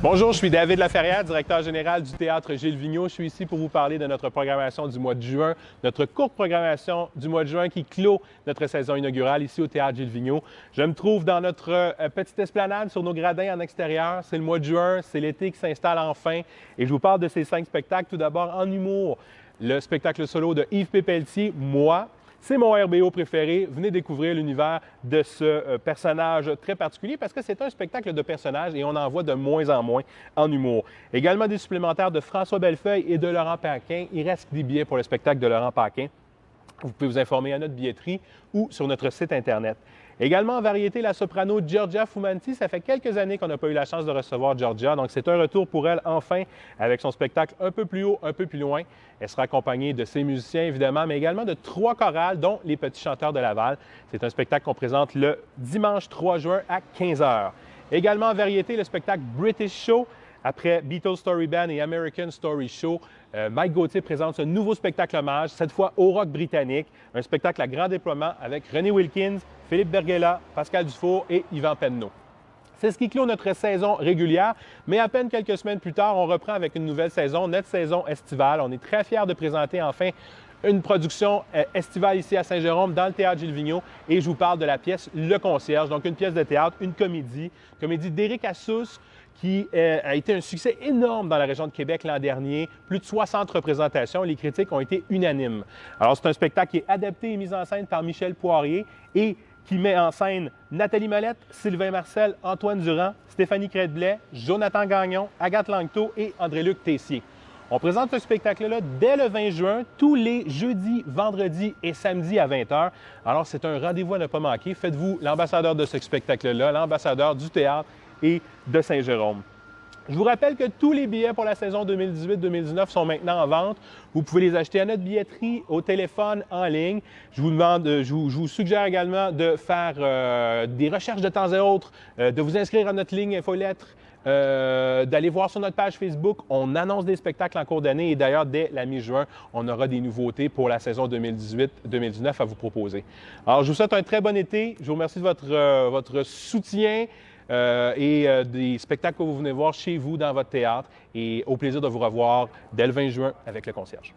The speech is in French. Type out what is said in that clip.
Bonjour, je suis David Laferrière, directeur général du Théâtre Gilles Vigneault. Je suis ici pour vous parler de notre programmation du mois de juin, notre courte programmation du mois de juin qui clôt notre saison inaugurale ici au Théâtre Gilles Vigneault. Je me trouve dans notre petite esplanade sur nos gradins en extérieur. C'est le mois de juin, c'est l'été qui s'installe enfin et je vous parle de ces 5 spectacles. Tout d'abord, en humour, le spectacle solo de Yves Pépeltier, Moi. C'est mon RBO préféré. Venez découvrir l'univers de ce personnage très particulier parce que c'est un spectacle de personnages et on en voit de moins en moins en humour. Également des supplémentaires de François Bellefeuille et de Laurent Paquin. Il reste des billets pour le spectacle de Laurent Paquin. Vous pouvez vous informer à notre billetterie ou sur notre site Internet. Également en variété, la soprano Giorgia Fumanti. Ça fait quelques années qu'on n'a pas eu la chance de recevoir Giorgia, donc c'est un retour pour elle enfin avec son spectacle un peu plus haut, un peu plus loin. Elle sera accompagnée de ses musiciens évidemment, mais également de 3 chorales, dont les Petits Chanteurs de Laval. C'est un spectacle qu'on présente le dimanche 3 juin à 15 h. Également en variété, le spectacle British Show. Après Beatles Story Band et American Story Show, Mike Gauthier présente ce nouveau spectacle hommage, cette fois au rock britannique, un spectacle à grand déploiement avec René Wilkins, Philippe Berghella, Pascal Dufour et Yvan Penneau. C'est ce qui clôt notre saison régulière, mais à peine quelques semaines plus tard, on reprend avec une nouvelle saison, notre saison estivale. On est très fiers de présenter enfin une production estivale ici à Saint-Jérôme, dans le Théâtre Gilles Vigneault, et je vous parle de la pièce Le Concierge, donc une pièce de théâtre, une comédie d'Éric Assous, qui a été un succès énorme dans la région de Québec l'an dernier. Plus de 60 représentations. Les critiques ont été unanimes. Alors, c'est un spectacle qui est adapté et mis en scène par Michel Poirier et qui met en scène Nathalie Molette, Sylvain Marcel, Antoine Durand, Stéphanie Credblais, Jonathan Gagnon, Agathe Langteau et André-Luc Tessier. On présente ce spectacle-là dès le 20 juin, tous les jeudis, vendredis et samedis à 20 h. Alors, c'est un rendez-vous à ne pas manquer. Faites-vous l'ambassadeur de ce spectacle-là, l'ambassadeur du théâtre et de Saint-Jérôme. Je vous rappelle que tous les billets pour la saison 2018-2019 sont maintenant en vente. Vous pouvez les acheter à notre billetterie, au téléphone, en ligne. Je vous suggère également de faire des recherches de temps à autre, de vous inscrire à notre ligne infolettre, d'aller voir sur notre page Facebook. On annonce des spectacles en cours d'année et d'ailleurs, dès la mi-juin, on aura des nouveautés pour la saison 2018-2019 à vous proposer. Alors, je vous souhaite un très bon été. Je vous remercie de votre soutien. Des spectacles que vous venez voir chez vous dans votre théâtre et au plaisir de vous revoir dès le 20 juin avec Le Concierge.